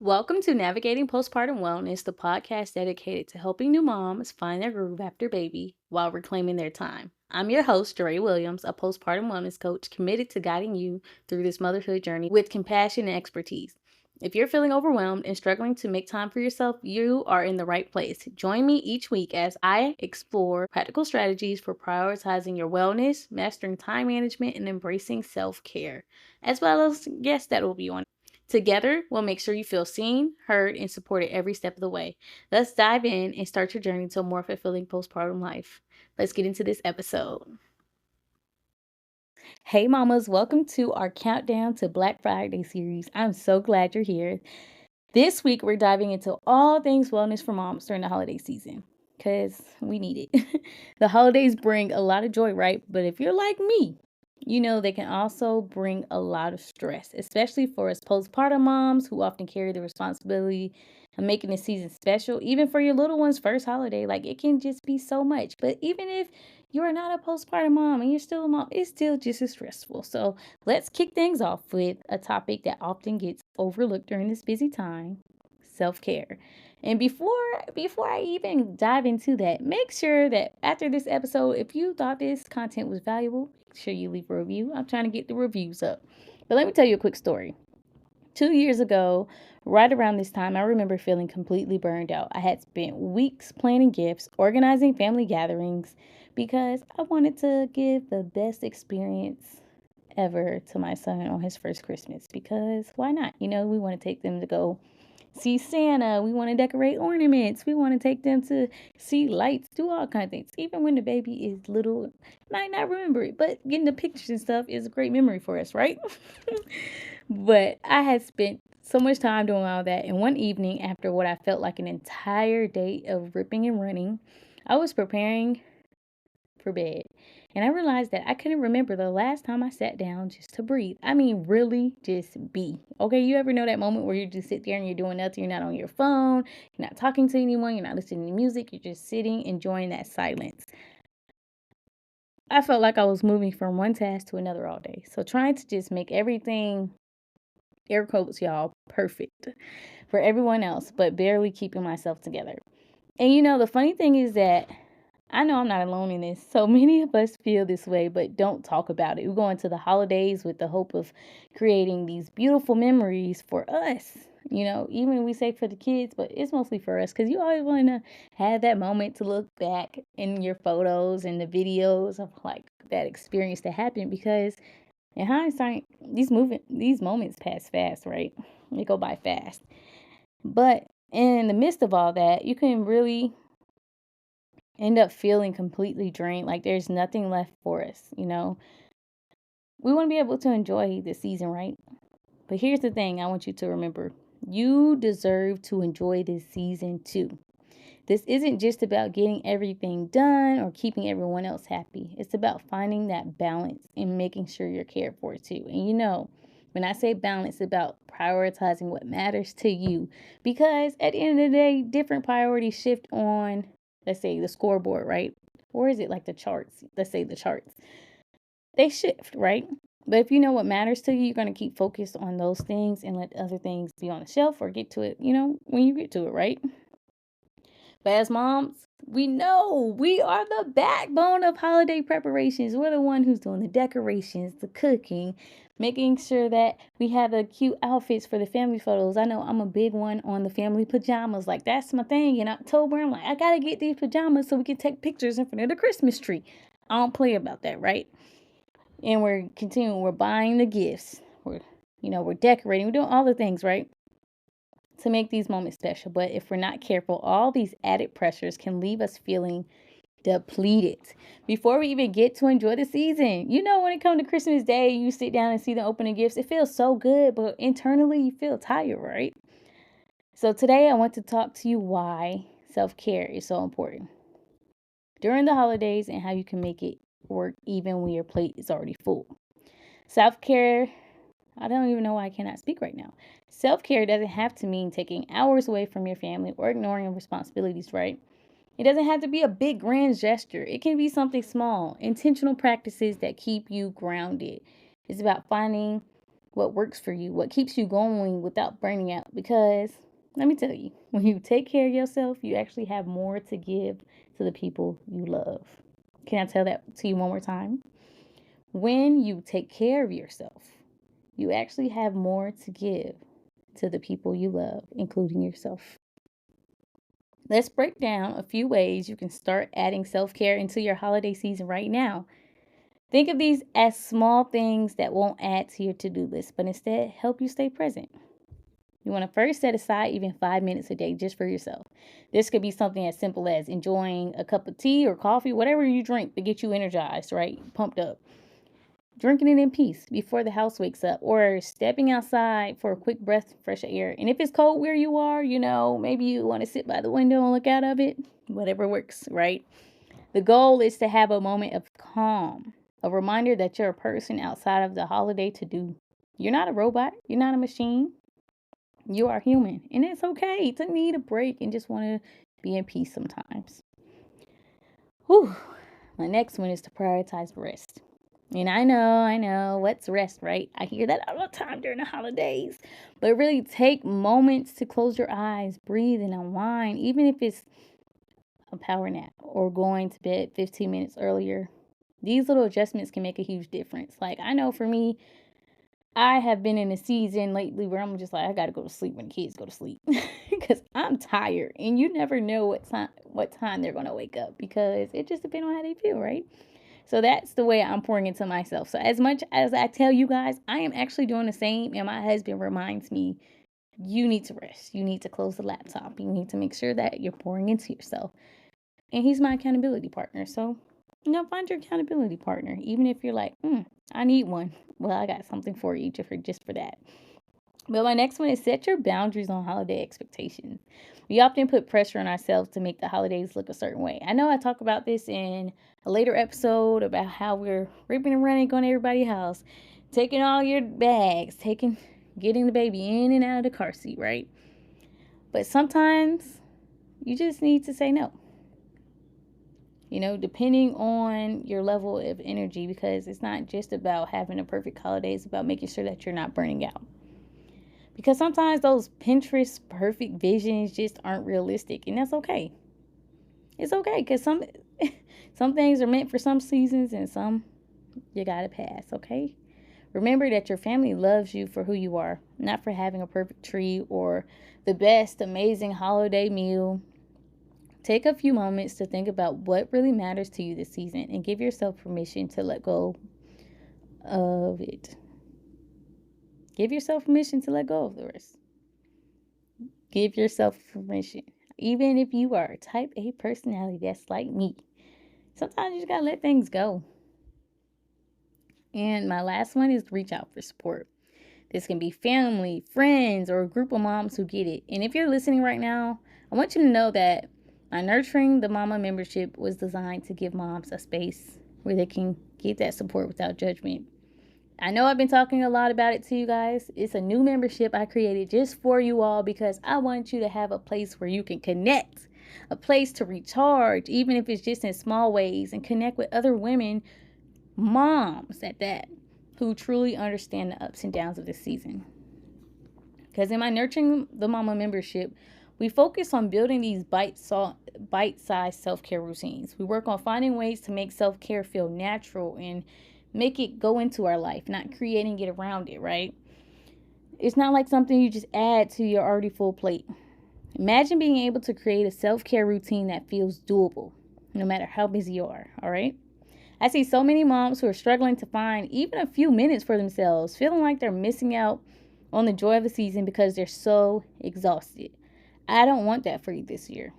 Welcome to Navigating Postpartum Wellness, the podcast dedicated to helping new moms find their groove after baby while reclaiming their time. I'm your host, Jaree Williams, a postpartum wellness coach committed to guiding you through this motherhood journey with compassion and expertise. If you're feeling overwhelmed and struggling to make time for yourself, you are in the right place. Join me each week as I explore practical strategies for prioritizing your wellness, mastering time management, and embracing self-care, as well as guests that will be on. Together, we'll make sure you feel seen, heard, and supported every step of the way. Let's dive in and start your journey to a more fulfilling postpartum life. Let's get into this episode. Hey, mamas, welcome to our Countdown to Black Friday series. I'm so glad you're here. This week, we're diving into all things wellness for moms during the holiday season because we need it. The holidays bring a lot of joy, right? But if you're like me, you know they can also bring a lot of stress, especially for us postpartum moms who often carry the responsibility of making the season special, even for your little one's first holiday. Like it can just be so much. But even if you're not a postpartum mom and you're still a mom, it's still just as stressful. So let's kick things off with a topic that often gets overlooked during this busy time: self-care. And before I even dive into that, make sure that after this episode, if you thought this content was valuable, make sure you leave a review. I'm trying to get the reviews up. But let me tell you a quick story. 2 years ago, right around this time, I remember feeling completely burned out. I had spent weeks planning gifts, organizing family gatherings, because I wanted to give the best experience ever to my son on his first Christmas. Because why not? We want to take them to go see Santa. We want to decorate ornaments. We want to take them to see lights, do all kinds of things. Even when the baby is little, might not remember it, but getting the pictures and stuff is a great memory for us, right? But I had spent so much time doing all that. And one evening, after what I felt like an entire day of ripping and running, I was preparing for bed. And I realized that I couldn't remember the last time I sat down just to breathe. I mean, really just be. Okay, you ever know that moment where you just sit there and you're doing nothing? You're not on your phone, you're not talking to anyone, you're not listening to music, you're just sitting, enjoying that silence. I felt like I was moving from one task to another all day. So trying to just make everything, air quotes, y'all, perfect for everyone else, but barely keeping myself together. And the funny thing is that I know I'm not alone in this. So many of us feel this way, but don't talk about it. We go into the holidays with the hope of creating these beautiful memories for us. Even we say for the kids, but it's mostly for us because you always want to have that moment to look back in your photos and the videos of like that experience that happened. Because in hindsight, these moments pass fast, right? They go by fast. But in the midst of all that, you can really end up feeling completely drained, like there's nothing left for us. We want to be able to enjoy the season, right? But here's the thing I want you to remember: you deserve to enjoy this season too. This isn't just about getting everything done or keeping everyone else happy. It's about finding that balance and making sure you're cared for too. And when I say balance, it's about prioritizing what matters to you, because at the end of the day, different priorities shift on, let's say, the scoreboard, right? Or is it like the charts? Let's say the charts. They shift, right? But if you know what matters to you, you're going to keep focused on those things and let other things be on the shelf or get to it, when you get to it, right? But as moms, we know we are the backbone of holiday preparations. We're the one who's doing the decorations, the cooking, making sure that we have the cute outfits for the family photos. I know I'm a big one on the family pajamas. Like, that's my thing. In October, I'm like, I got to get these pajamas so we can take pictures in front of the Christmas tree. I don't play about that, right? And we're continuing. We're buying the gifts. We're decorating. We're doing all the things, right, to make these moments special. But if we're not careful, all these added pressures can leave us feeling depleted before we even get to enjoy the season. When it comes to Christmas Day, you sit down and see the opening gifts. It feels so good, but internally you feel tired, right? So today I want to talk to you why self-care is so important during the holidays and how you can make it work even when your plate is already full. Self-care, I don't even know why I cannot speak right now. Self-care doesn't have to mean taking hours away from your family or ignoring your responsibilities, right? It doesn't have to be a big grand gesture. It can be something small, intentional practices that keep you grounded. It's about finding what works for you, what keeps you going without burning out. Because let me tell you, when you take care of yourself, you actually have more to give to the people you love. Can I tell that to you one more time? When you take care of yourself, you actually have more to give to the people you love, including yourself. Let's break down a few ways you can start adding self-care into your holiday season right now. Think of these as small things that won't add to your to-do list, but instead help you stay present. You want to first set aside even 5 minutes a day just for yourself. This could be something as simple as enjoying a cup of tea or coffee, whatever you drink to get you energized, right? Pumped up. Drinking it in peace before the house wakes up, or stepping outside for a quick breath of fresh air. And if it's cold where you are, maybe you want to sit by the window and look out of it. Whatever works, right? The goal is to have a moment of calm, a reminder that you're a person outside of the holiday to do. You're not a robot. You're not a machine. You are human. And it's okay to need a break and just want to be in peace sometimes. Whew. My next one is to prioritize rest. And I know, what's rest, right? I hear that all the time during the holidays. But really take moments to close your eyes, breathe, and unwind, even if it's a power nap or going to bed 15 minutes earlier. These little adjustments can make a huge difference. Like, I know for me, I have been in a season lately where I'm just like, I got to go to sleep when the kids go to sleep because I'm tired. And you never know what time they're going to wake up, because it just depends on how they feel, right? So that's the way I'm pouring into myself. So as much as I tell you guys, I am actually doing the same. And my husband reminds me, you need to rest. You need to close the laptop. You need to make sure that you're pouring into yourself. And he's my accountability partner. So, find your accountability partner. Even if you're like, I need one. Well, I got something for you just for that. But my next one is set your boundaries on holiday expectations. We often put pressure on ourselves to make the holidays look a certain way. I know I talk about this in a later episode about how we're ripping and running, going to everybody's house, taking all your bags, getting the baby in and out of the car seat, right? But sometimes you just need to say no. Depending on your level of energy, because it's not just about having a perfect holiday. It's about making sure that you're not burning out. Because sometimes those Pinterest perfect visions just aren't realistic, and that's okay. It's okay, because some things are meant for some seasons and some you gotta pass, okay? Remember that your family loves you for who you are, not for having a perfect tree or the best amazing holiday meal. Take a few moments to think about what really matters to you this season and give yourself permission to let go of it. Give yourself permission to let go of the rest. Give yourself permission. Even if you are type A personality that's like me, sometimes you just gotta let things go. And my last one is reach out for support. This can be family, friends, or a group of moms who get it. And if you're listening right now, I want you to know that my Nurturing the Mama membership was designed to give moms a space where they can get that support without judgment. I know I've been talking a lot about it to you guys. It's a new membership I created just for you all because I want you to have a place where you can connect, a place to recharge, even if it's just in small ways, and connect with other women, moms at that, who truly understand the ups and downs of this season. Because in my Nurturing the Mama membership, we focus on building these bite-sized self-care routines. We work on finding ways to make self-care feel natural and make it go into our life, not creating it around it, right? It's not like something you just add to your already full plate. Imagine being able to create a self-care routine that feels doable, no matter how busy you are, all right? I see so many moms who are struggling to find even a few minutes for themselves, feeling like they're missing out on the joy of the season because they're so exhausted. I don't want that for you this year.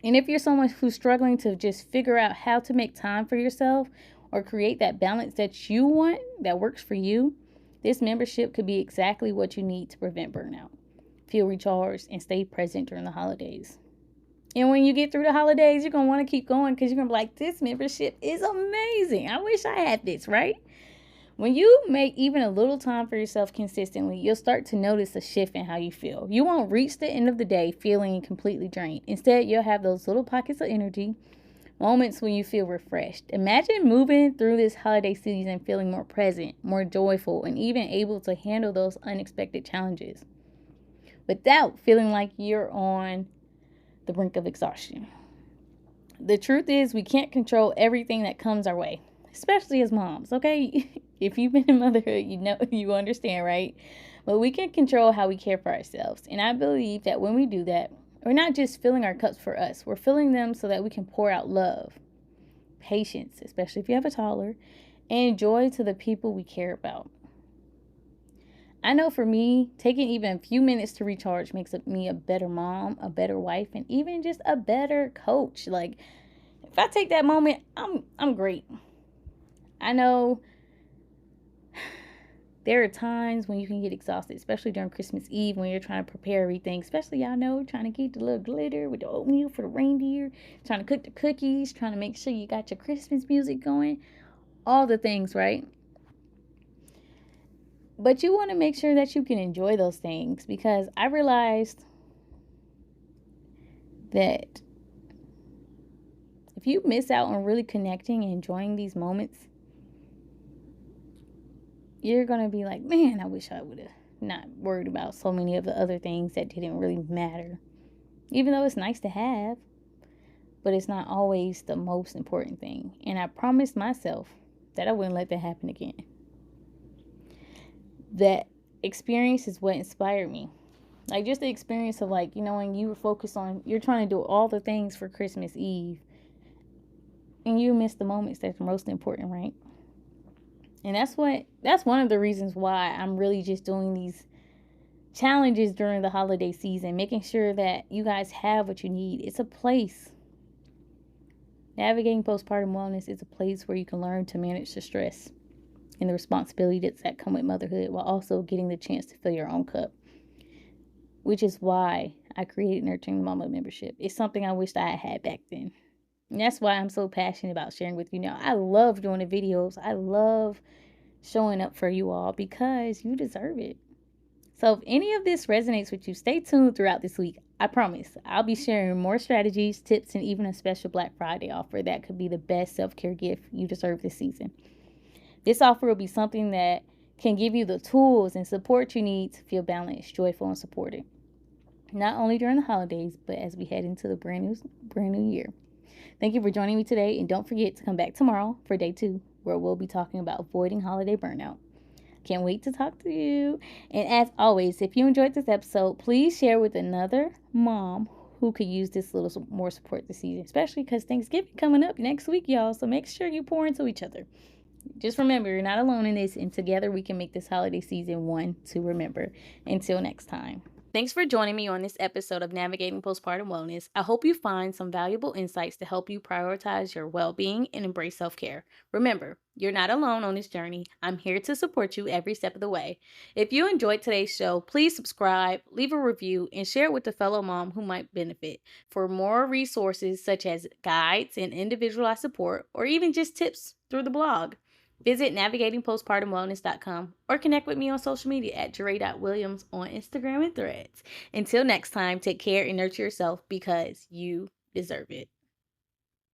And if you're someone who's struggling to just figure out how to make time for yourself or create that balance that you want, that works for you, this membership could be exactly what you need to prevent burnout, feel recharged, and stay present during the holidays. And when you get through the holidays, you're going to want to keep going because you're going to be like, this membership is amazing. I wish I had this, right? When you make even a little time for yourself consistently, you'll start to notice a shift in how you feel. You won't reach the end of the day feeling completely drained. Instead, you'll have those little pockets of energy, moments when you feel refreshed. Imagine moving through this holiday season feeling more present, more joyful, and even able to handle those unexpected challenges without feeling like you're on the brink of exhaustion. The truth is, we can't control everything that comes our way, especially as moms, okay? If you've been in motherhood, you know, you understand, right? But we can control how we care for ourselves. And I believe that when we do that, we're not just filling our cups for us, we're filling them so that we can pour out love, patience, especially if you have a toddler, and joy to the people we care about. I know for me, taking even a few minutes to recharge makes me a better mom, a better wife, and even just a better coach. Like, if I take that moment, I'm great. I know there are times when you can get exhausted, especially during Christmas Eve when you're trying to prepare everything. Especially, y'all know, trying to get the little glitter with the oatmeal for the reindeer, trying to cook the cookies, trying to make sure you got your Christmas music going, all the things, right? But you want to make sure that you can enjoy those things, because I realized that if you miss out on really connecting and enjoying these moments, you're going to be like, man, I wish I would have not worried about so many of the other things that didn't really matter. Even though it's nice to have, but it's not always the most important thing. And I promised myself that I wouldn't let that happen again. That experience is what inspired me. Like, just the experience of, like, you know, when you were focused on, you're trying to do all the things for Christmas Eve, and you miss the moments that's most important, right? And that's one of the reasons why I'm really just doing these challenges during the holiday season, making sure that you guys have what you need. It's a place. Navigating Postpartum Wellness is a place where you can learn to manage the stress and the responsibilities that come with motherhood, while also getting the chance to fill your own cup, which is why I created Nurturing Mama membership. It's something I wished I had back then. And that's why I'm so passionate about sharing with you now. I love doing the videos. I love showing up for you all because you deserve it. So if any of this resonates with you, stay tuned throughout this week. I promise I'll be sharing more strategies, tips, and even a special Black Friday offer that could be the best self-care gift you deserve this season. This offer will be something that can give you the tools and support you need to feel balanced, joyful, and supported. Not only during the holidays, but as we head into the brand new year. Thank you for joining me today, and don't forget to come back tomorrow for day 2, where we'll be talking about avoiding holiday burnout. Can't wait to talk to you. And as always, if you enjoyed this episode, please share with another mom who could use this little more support this season, especially because Thanksgiving coming up next week, y'all. So make sure you pour into each other. Just remember, you're not alone in this, and together we can make this holiday season one to remember. Until next time. Thanks for joining me on this episode of Navigating Postpartum Wellness. I hope you find some valuable insights to help you prioritize your well-being and embrace self-care. Remember, you're not alone on this journey. I'm here to support you every step of the way. If you enjoyed today's show, please subscribe, leave a review, and share it with a fellow mom who might benefit. For more resources such as guides and individualized support, or even just tips through the blog, visit navigatingpostpartumwellness.com or connect with me on social media at Jaree.Williams on Instagram and Threads. Until next time, take care and nurture yourself because you deserve it.